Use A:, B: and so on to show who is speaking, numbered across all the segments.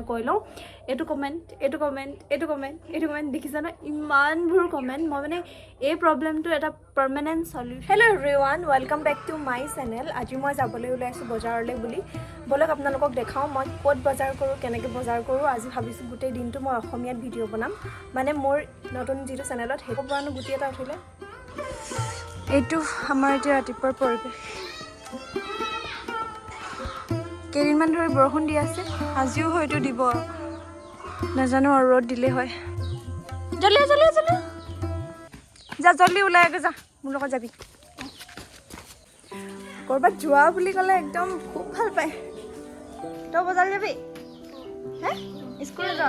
A: কৈ লওঁ এইটো কমেণ্ট দেখিছা ন ইমানবোৰ কমেণ্ট মই মানে এই প্ৰব্লেমটো এটা permanent solution hello' everyone welcome back to my channel আজি মই যাবলৈ ওলাইছোঁ বজাৰলৈ বুলি ব'লক আপোনালোকক দেখাওঁ মই ক'ত বজাৰ কৰোঁ কেনেকৈ বজাৰ কৰোঁ আজি ভাবিছোঁ গোটেই দিনটো মই অসমীয়াত ভিডিঅ' বনাম মানে মোৰ নতুন যিটো চেনেলত সেইটোৰ পৰানো গুটি এটা উঠিলে এইটো আমাৰ এতিয়া ৰাতিপুৱাৰ পৰিৱেশ কেইদিনমান ধৰি বৰষুণ দি আছে আজিও হয়তো দিব নাজানো আৰু ৰ'দ দিলে হয় জলদি যা জলদি ওলাই গৈ যা মোৰ লগত যাবি ক'ৰবাত যোৱা বুলি ক'লে একদম খুব ভাল পায় তই বজাৰ যাবি হে স্কুলত যা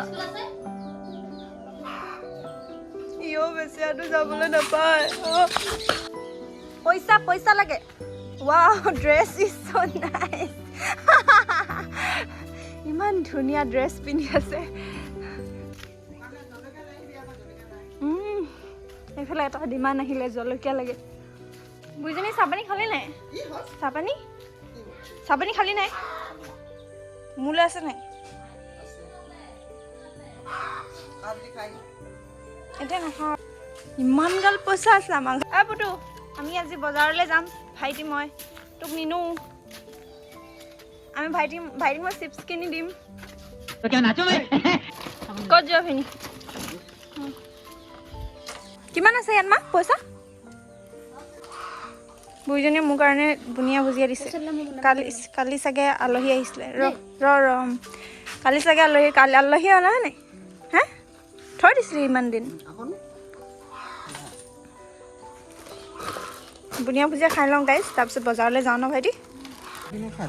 A: ইও বেছিয়াটো যাবলৈ নাপায় পইচা লাগে wow dress is so nice ইমান ধুনীয়া ড্ৰেছ পিন্ধি আছে এইফালে এটা ডিমাণ্ড আহিলে জলকীয়া লাগে বুজিনি চাপানী খালি নাই চাপানী খালি নাই মোলৈ আছে নাই এতিয়া নাখাওঁ ইমান গাল পইচা আছে আমাৰ পুতু আমি আজি বজাৰলৈ যাম ভাইটি মই তোক নিনো আমি ভাইটিক মই চিপছ কিনি দিম ক'ত যোৱা ভিনি কিমান আছে ইয়াত মা পইচা বুঢ়ীজনীয়ে মোৰ কাৰণে বুনিয়া ভুজিয়া দিছে কালি চাগে আলহী আহিছিলে ৰ কালি চাগে আলহী অনা নাই হা থৈ দিছিলে ইমান দিন বুনিয়া ভুজিয়া খাই লওঁ গাইছ তাৰপিছত বজাৰলৈ যাওঁ ন ভাইটি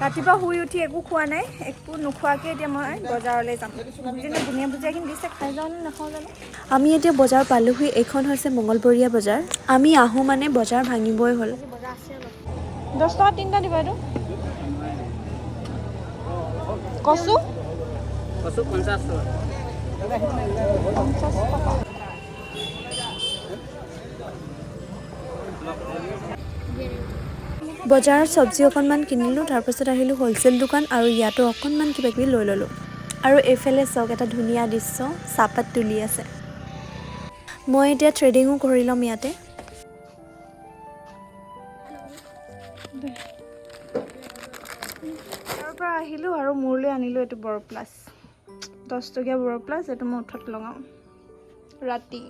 A: ৰাতিপুৱা শুই উঠি একো খোৱা নাই একো নোখোৱাকৈ এতিয়া মই বজাৰলৈ যাম বুনিয়া ভুজিয়াখিনি দিছে খাই যাওঁ নে নাখাওঁ জানো আমি এতিয়া বজাৰ পালোহি এইখন হৈছে মঙলবৰীয়া বজাৰ আমি আহোঁ মানে বজাৰ ভাঙিবই হ'ল 10 টকা 3টা দিব এইটো কচু 50 টকা বজাৰত চব্জি অকণমান কিনিলোঁ তাৰপাছত আহিলোঁ হ'লচেল দোকান আৰু ইয়াতো অকণমান কিবাকিবি লৈ ল'লোঁ আৰু এইফালে চাওক এটা ধুনীয়া দৃশ্য চাহপাত তুলি আছে মই এতিয়া ট্ৰেডিঙো কৰি ল'ম ইয়াতে তাৰ পৰা আহিলোঁ আৰু মোৰলৈ আনিলোঁ এইটো বৰ প্লাছ 10 টকীয়া বৰ প্লাছ এইটো মই উঠত লগাওঁ ৰাতি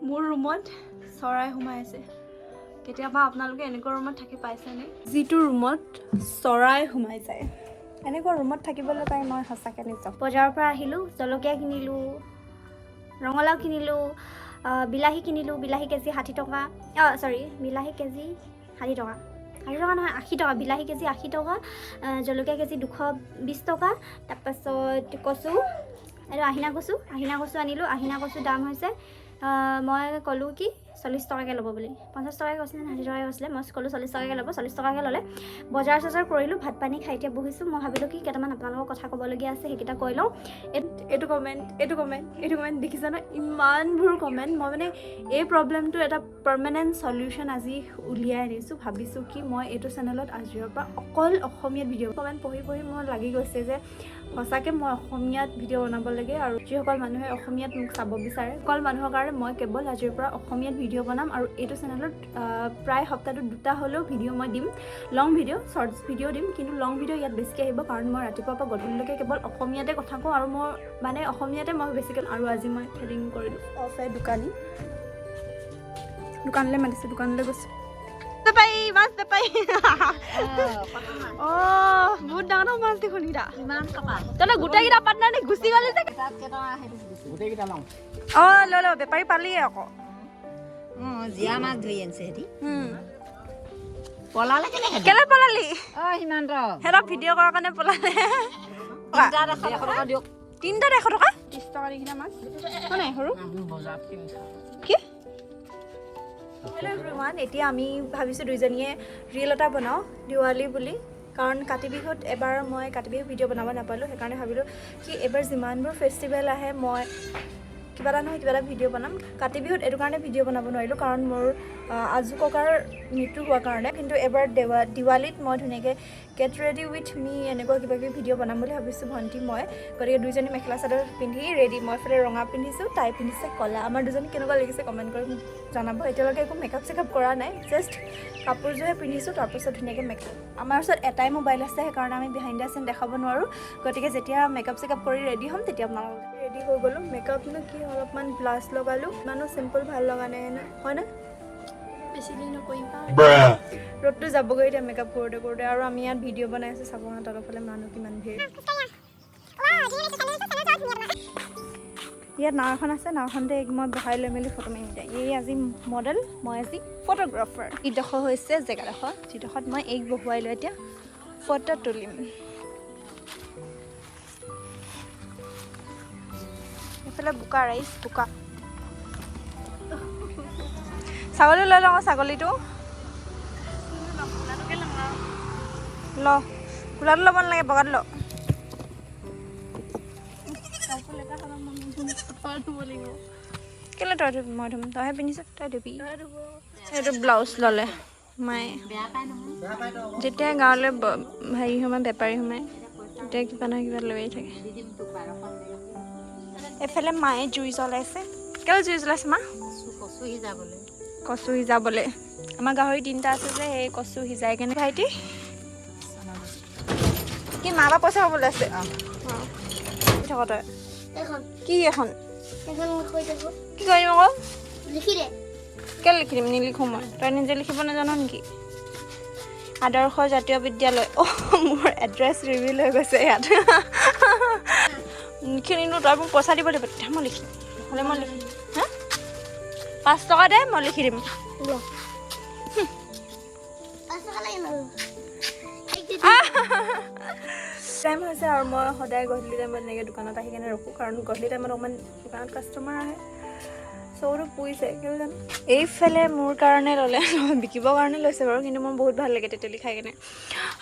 A: মোৰ ৰুমত চৰাই সোমাই আছে কেতিয়াবা আপোনালোকে এনেকুৱা ৰুমত থাকি পাইছেনে যিটো ৰুমত চৰাই সোমাই যায় এনেকুৱা ৰুমত থাকিবলৈ পাই মই সঁচাকৈ নিশ্চয় বজাৰৰ পৰা আহিলোঁ জলকীয়া কিনিলোঁ ৰঙালাও কিনিলোঁ বিলাহী কিনিলোঁ বিলাহী কেজি 60 টকা বিলাহী কেজি 60 টকা 60 টকা নহয় 80 টকা বিলাহী কেজি 80 টকা জলকীয়া কেজি 220 টকা তাৰপাছত কচু আৰু আহিনা কচু আনিলোঁ আহিনা কচু দাম হৈছে মই ক'লোঁ কি 40 টকাকৈ ল'ব বুলি 50 টকাকৈ কৈছিলে 60 টকাকৈ কৈছিলে মই ক'লোঁ 40 টকাকৈ ল'ব 40 টকাকৈ ল'লে বজাৰ চজাৰ কৰিলোঁ ভাত পানী খাই এতিয়া বহিছোঁ মই ভাবিলোঁ কি কেইটামান আপোনালোকৰ কথা ক'বলগীয়া আছে সেইকেইটা কৈ লওঁ এইটো কমেণ্ট দেখিছা ন ইমানবোৰ কমেণ্ট মই মানে এই প্ৰব্লেমটো এটা পাৰ্মানেণ্ট সলিউশ্যন আজি উলিয়াই আনিছোঁ ভাবিছোঁ কি মই এইটো চেনেলত আজিৰ পৰা অকল অসমীয়াত ভিডিঅ' কমেণ্ট পঢ়ি মোৰ লাগি গৈছে যে সঁচাকৈ মই অসমীয়াত ভিডিঅ' বনাব লাগে আৰু যিসকল মানুহে অসমীয়াত মোক চাব বিচাৰে সকল মানুহৰ কাৰণে মই কেৱল আজিৰ পৰা অসমীয়াত ভিডিঅ' বনাম আৰু এইটো চেনেলত প্ৰায় সপ্তাহটোত 2টা হ'লেও ভিডিঅ' মই দিম লং ভিডিঅ' শ্বৰ্টছ ভিডিঅ' দিম কিন্তু লং ভিডিঅ' ইয়াত বেছিকৈ আহিব কাৰণ মই ৰাতিপুৱাৰ পৰা গধূলিলৈকে কেৱল অসমীয়াতে কথা কওঁ আৰু মই মানে অসমীয়াতে মই বেছিকৈ আৰু আজি মই থ্ৰেডিং কৰিলোঁ দোকানলৈ মাতিছোঁ দোকানলৈ গৈছোঁ মাছ নাপাই বহুত ডাঙৰ মাছ দেখোন তই গোটেইকেইটা পাৰ্টনাৰ নে গুচি গ'লে যে লৈ বেপাৰী পালিয়ে আকৌ
B: জীয়া মাছ ধৰি আনিছে হেৰি
A: কেলে পলালি
B: সিমান্ত
A: সিহঁতক ভিডিঅ' কৰাৰ কাৰণে পলালে
B: 3টাত 100 টকা দিয়ক
A: 3টাত 100 টকা 30 টকা নিচিনা মাছ নাই সৰু কি হেল্ল' এভৰিৱান এতিয়া আমি ভাবিছোঁ দুইজনীয়ে ৰীল এটা বনাওঁ দিৱালী বুলি কাৰণ কাতি বিহুত এবাৰ মই কাতি বিহু ভিডিঅ' বনাব নাপালোঁ সেইকাৰণে ভাবিলোঁ কি এবাৰ যিমানবোৰ ফেষ্টিভেল আহে মই কিবা এটা নহয় কিবা এটা ভিডিঅ' বনাম কাতি বিহুত এইটো কাৰণে ভিডিঅ' বনাব নোৱাৰিলোঁ কাৰণ মোৰ আজু ককাৰ মৃত্যু হোৱাৰ কাৰণে কিন্তু এবাৰ দিৱালীত মই ধুনীয়াকৈ গেট ৰেডি উইথ মি এনেকুৱা কিবা কিবি ভিডিঅ' বনাম বুলি ভাবিছোঁ ভণ্টি মই গতিকে দুইজনী মেখেলা চাদৰ পিন্ধি ৰেডি মই এইফালে ৰঙা পিন্ধিছোঁ তাই পিন্ধিছে ক'লা আমাৰ দুজনী কেনেকুৱা লাগিছে কমেণ্ট কৰি মোক জনাব এতিয়ালৈকে একো মেকআপ চেকআপ কৰা নাই জাষ্ট কাপোৰযোৰে পিন্ধিছোঁ তাৰপিছত ধুনীয়াকৈ মেকআপ আমাৰ ওচৰত এটাই মোবাইল আছে সেইকাৰণে আমি বিহাইণ্ড দ্য চিন দেখাব নোৱাৰোঁ গতিকে যেতিয়া মেকআপ চেকআপ কৰি ৰেডি হ'ম তেতিয়া আপোনালোক ৰেডি হৈ গ'লোঁ মেকআপনো কি অলপমান ব্লাছ লগালোঁ ইমানো চিম্পল ভাল লগা নাই হয়নে বেছি দিন নকৰিবা ৰ'দটো যাবগৈ এতিয়া মেকআপ কৰোঁতে কৰোঁতে আৰু আমি ইয়াত ভিডিঅ' বনাই আছোঁ চাব না তলফালে মানুহ কিমান ভিৰ ইয়াত নাও এখন আছে নাওখনতে মই বহাই লৈ মেলি ফটো মাৰিম এতিয়া এই আজি মডেল মই আজি ফটোগ্ৰাফাৰ ইডোখৰ হৈছে জেগাডোখৰ যিডোখৰত মই এইক বহুৱাই লৈ এতিয়া ফটো তুলিম এইফালে বোকা ৰাইচ বোকা ছাগলী লৈ লওঁ ছাগলীটো ল কোলাটো ল'ব নালাগে বগাত ল কেলে তই মই ধুম তইহে পিন্ধিছ তই ধুবি এইটো ব্লাউজ ল'লে মায়ে যেতিয়া গাঁৱলৈ হেৰি সোমাই বেপাৰী সোমাই তেতিয়া কিবা নহয় কিবা লৈয়ে থাকে এইফালে মায়ে জুই জ্বলাইছে কেলে জুই জ্বলাইছে মা কচু সিজাবলৈ আমাৰ গাহৰি 3টা আছে যে সেই কচু সিজাই কেনে ভাইটি কি মা বা পইচা পাবলৈ আছে থাক তই কি এখন কি কৰিম আকৌ কেলে লিখি দিম নিলিখো মই তই নিজে লিখিব নাজানো নেকি আদৰ্শ জাতীয় বিদ্যালয় মোৰ এড্ৰেছ ৰিভিল হৈ গৈছে ইয়াত লিখিনিনো তই মোক পইচা দিব লাগিব তেতিয়া মই লিখিম নহ'লে মই লিখিম হা 5 টকা দে মই লিখি দিম টাইম হৈছে আৰু মই সদায় গধূলি টাইমত এনেকৈ দোকানত আহি কেনে ৰখোঁ কাৰণ গধূলি টাইমত অকণমান দোকানত কাষ্টমাৰ আহে চৌটো পুৰিছে কেলৈ জানো এইফালে মোৰ কাৰণে ল'লে বিকিবৰ কাৰণে লৈছে বাৰু কিন্তু মোৰ বহুত ভাল লাগে তেতেলী খাই কেনে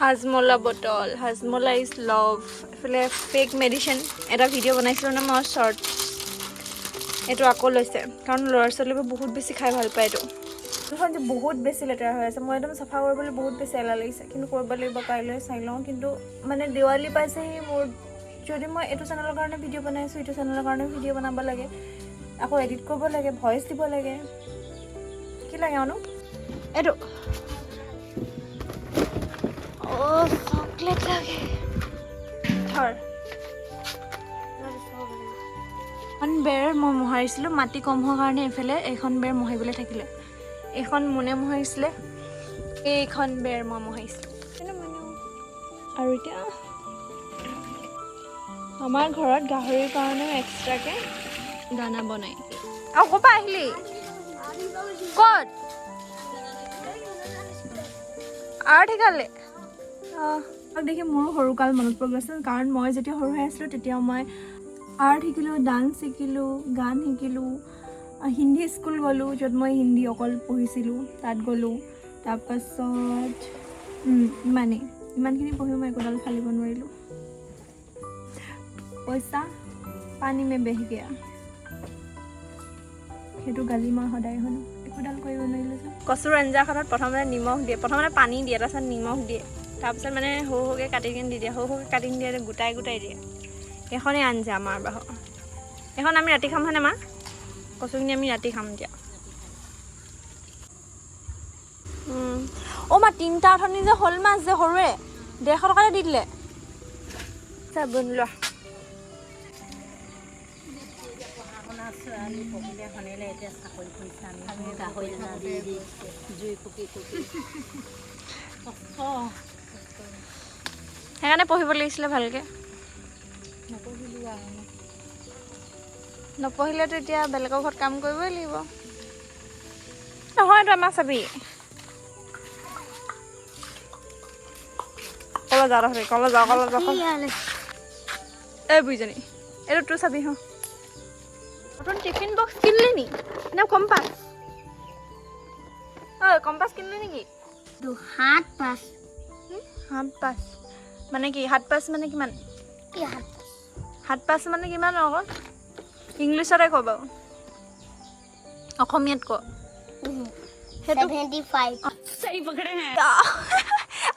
A: Hajmola bottle Hajmola is love এইফালে ফেক মেডিচিন এটা ভিডিঅ' বনাইছিলোঁ ন মই শ্বৰ্ট এইটো আকৌ লৈছে কাৰণ ল'ৰা ছোৱালীবোৰ বহুত বেছি খাই ভাল পায় এইটো এইখন যে বহুত বেছি লেতেৰা হৈ আছে মই একদম চাফা কৰিবলৈ বহুত বেছি এলাহ লাগিছে কিন্তু কৰিব লাগিব কাইলৈ চাই লওঁ কিন্তু মানে দেৱালী পাইছেহি মোৰ যদি মই এইটো চেনেলৰ কাৰণে ভিডিঅ' বনাইছোঁ এইটো চেনেলৰ কাৰণে ভিডিঅ' বনাব লাগে আকৌ এডিট কৰিব লাগে ভইচ দিব লাগে কি লাগে অনু এইটো চকলেট লাগে ধৰ এখন বেৰ মই মোহাৰিছিলোঁ মাটি কম হোৱাৰ কাৰণে এইফালে এইখন বেৰ মোহাৰিবলৈ থাকিলে এইখন মোনে মোহাৰিছিলে এইখন বেৰ মই মোহাৰিছিলোঁ আৰু এতিয়া আমাৰ ঘৰত গাহৰিৰ কাৰণেও এক্সট্ৰাকৈ দানা বনাই আৰু ক'ৰ পৰা আহিলি ক'ত আৰু ঠিকালে অঁ দেখি মোৰো সৰুকাল মনত পৰি গৈছিল কাৰণ মই যেতিয়া সৰু হৈ আছিলোঁ তেতিয়া মই আৰ্ট শিকিলোঁ ডান্স শিকিলোঁ গান শিকিলোঁ হিন্দী স্কুল গ'লোঁ য'ত মই হিন্দী অকল পঢ়িছিলোঁ তাত গ'লোঁ তাৰপাছত ইমানখিনি পঢ়িও মই একোডাল ফালিব নোৱাৰিলোঁ পইচা পানী মে বেহ গয়া সেইটো গালি মই সদায় শুনো একোডাল কৰিব নোৱাৰিলোঁ যে কচুৰ আঞ্জাখনত প্ৰথমতে নিমখ দিয়ে প্ৰথমতে পানী দিয়ে তাৰপিছত নিমখ দিয়ে তাৰপিছত মানে সৰু সৰুকৈ কাটি কিনে দি দিয়ে সৰু সৰুকৈ কাটি দিয়ে গোটাই গোটাই দিয়ে এইখনেই আঞ্জা আমাৰ বাহ এইখন আমি ৰাতি খাম হয়নে মা কচুখিনি আমি ৰাতি খাম এতিয়া অ' মা 3টা অথনি যে শ'ল মাছ যে সৰুৱে 150 টকাতে দি দিলে চাবোন লোৱা সেইকাৰণে পঢ়িব লাগিছিলে ভালকৈ নপঢ়িলেতো এতিয়া বেলেগৰ ঘৰত কাম কৰিবই লাগিব নহয়তো আমাৰ চাবি কলৈ যাওঁ কলৈ যাওঁ এই বুইজনী এইটো তোৰ চাবি হ নতুন টিফিন বক্স কিনিলি নি নে কম্পাছ কম্পাছ কিনিলি নেকি 7-5 মানে কি 7-5 মানে কিমান 7-5 মানে কিমান আকৌ ইংলিছতে ক বাৰু অসমীয়াত ক সেইটো
C: 75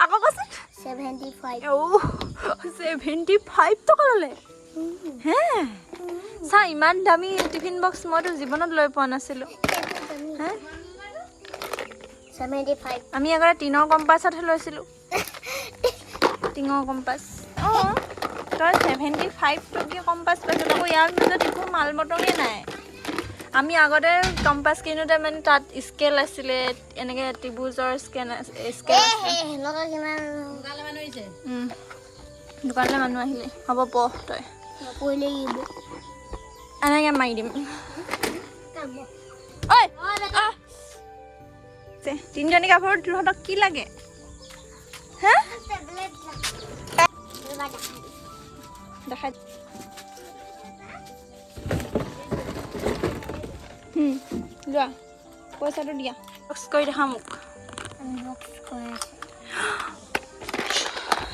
A: আকৌ কৈছে
C: 75
A: 75 টকা ল'লে হে চা ইমান দামী টিফিন বক্স মইতো জীৱনত লৈ পোৱা নাছিলোঁ হে
C: 75
A: আমি আগতে টিনৰ কম্পাছতহে লৈছিলোঁ টিঙৰ কম্পাছ অঁ তই 75 টকীয়া কম্পাছ পাইছোঁ আকৌ ইয়াৰ মাজত একো মাল মটঙে নাই আমি আগতে কম্পাছ কিনোতে মানে তাত স্কেল আছিলে এনেকৈ ত্ৰিভুজৰ স্কেল দোকানলৈ মানুহ আহিলে হ'ব পঢ় তই এনেকৈ মাৰি দিম ঐ তিনিজনী কাপোৰত তহঁতক কি লাগে হা দেখাই যোৱা পইচাটো দিয়া বক্স কৰি দেখা মোক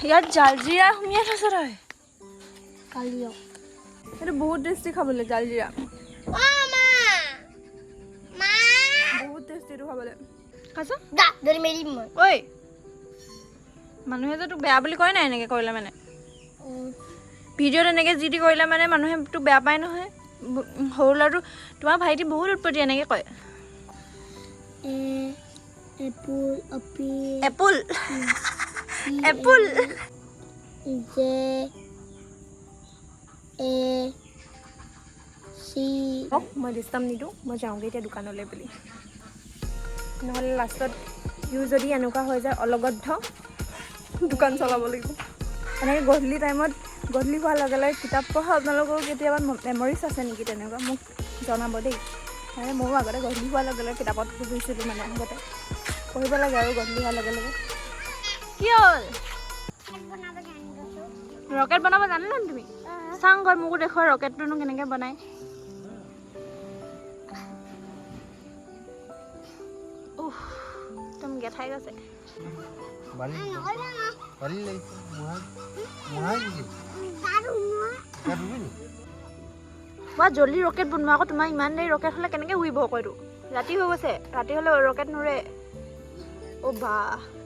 A: ইয়াত জালজিৰা সুমিয়াই থৈছ তই এইটো বহুত টেষ্টি খাবলৈ জালজিৰা বহুত টেষ্টি এইটো খাবলৈ খাইছ ঐ মানুহে যে তোক বেয়া বুলি কয় নাই এনেকৈ কৰিলে মানে ভিডিঅ'ত এনেকৈ যি টি কৰিলে মানে মানুহে তোক বেয়া পায় নহয় সৰু ল'ৰাটো তোমাৰ ভাইটি বহুত উৎপত্তি এনেকৈ কয় এপল এপল মই ডিষ্টাৰ্ব নিদিওঁ মই যাওঁগৈ এতিয়া দোকানলৈ বুলি নহ'লে লাষ্টত ইউ যদি এনেকুৱা হৈ যায় অলগদ্ধ দোকান চলাব লাগিব এনেকৈ গধূলি টাইমত গধূলি হোৱাৰ লগে লগে কিতাপ পঢ়া আপোনালোকৰ কেতিয়াবা মেমৰিজ আছে নেকি তেনেকুৱা মোক জনাব দেই মানে ময়ো আগতে গধূলি হোৱাৰ লগে লগে কিতাপত পঢ়িছিলোঁ মানে আগতে পঢ়িব লাগে আৰু গধূলি হোৱাৰ লগে লগে কি হ'ল ৰকেট বনাব জানিলা নে তুমি চাওঁ গৈ মোকো দেখুৱা ৰকেটটোনো কেনেকৈ বনায় একদম গেঠাই গৈছে মই জল্দি ৰকেট বনোৱা আকৌ তোমাৰ ইমান দেৰি ৰকেট হ'লে কেনেকৈ উৰিব আকৌ এইটো ৰাতি হৈ গৈছে ৰাতি হ'লে ৰকেট নুৰে অ' বা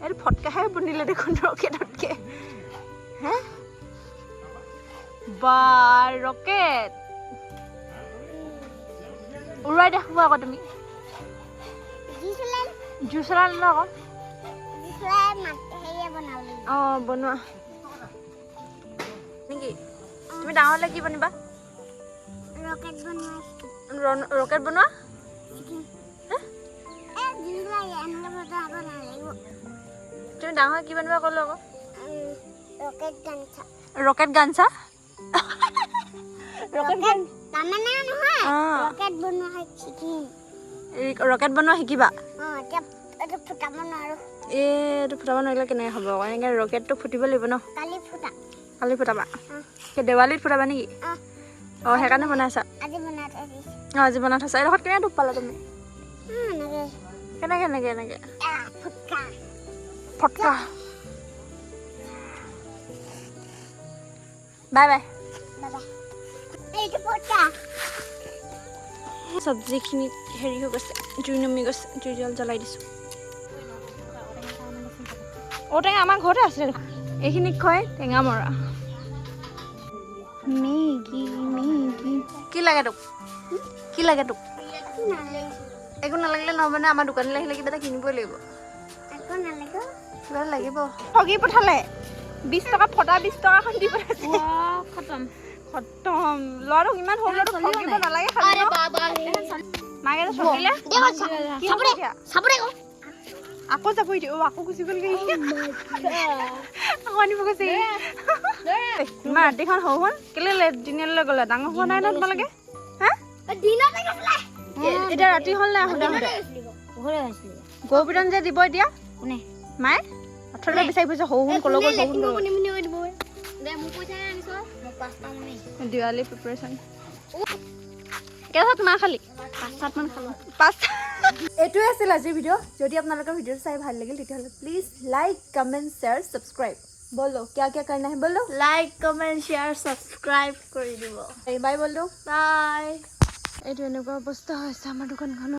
A: এইটো ফটকাহে বনিলে দেখোন ৰকেটতকৈ হে বা ৰকেট উৰুৱাই দেখুৱা আকৌ তুমি জুচ লাল আকৌ অঁ বনোৱা নেকি তুমি ডাঙৰ হ'লে কি বনিবা ৰকেট বনোৱা তুমি ডাঙৰ হৈ কি বনিবা ক'লো আকৌ ৰকেট গানছা ৰকেট বনোৱা শিকিবা এইটো ফুটাব নোৱাৰিলে কেনেকৈ হ'ব আকৌ এনেকৈ ৰকেটটো ফুটিব লাগিব ন কালি ফুটাবা দেৱালীত ফুটাবা নেকি অঁ সেইকাৰণে বনাইছা অঁ আজি বনাই থৈছা এইডোখৰত কেনেকৈ দুখ পালা তুমি কেনেকৈ ফটকা বাই বাই চব্জিখিনিত হেৰি হৈ গৈছে জুই নমি গৈছে জুই জ্বলাই দিছোঁ ঔটেঙা আমাৰ ঘৰতে আছিলে দেখোন এইখিনিক কয় টেঙা মৰা মেগী কি লাগে তোক একো নালাগিলে নহ'ব নহয় আমাৰ দোকানলৈ আহিলে কিবা এটা কিনিবই লাগিব কিবা লাগিব ঠগি পঠালে 20 টকা ফটা 20 টকাখন দি পঠাইছে খতম ল'ৰাটোক ইমান সৰু ল'ৰাটোক ঠগিব নালাগে মাকে ঠগিলে আকৌ যাব এতিয়া আকৌ গুচি গ'লগৈ আকৌ আনিব গৈছে ইমান ৰাতিখন সৰু হ'ল কেলৈ দিনলৈ গ'লে ডাঙৰ হোৱা নাই ন তোমালোকে হা এতিয়া ৰাতি হ'ল নাই আহোঁতে গৰু পিটন যে দিব এতিয়া কোনে মায়ে অথলে বিচাৰি ফুৰিছে সৰু শুন ক'লৈ গ'ল দিৱালী প্ৰিপাৰেশ্যন কেইটা তোমাৰ খালি 5-7 মান খালোঁ 5 এইটোৱে আছিল আজিৰ ভিডিঅ' যদি আপোনালোকৰ ভিডিঅ'টো চাই ভাল লাগিল তেতিয়াহ'লে please like comment share subscribe बोलो क्या क्या करना है बोलो लाइक कमेंट शेयर सब्सक्राइब कर দিব বাই বলো বাই এইটো এনেকুৱা অৱস্থা হৈছে আমাৰ দোকানখনৰ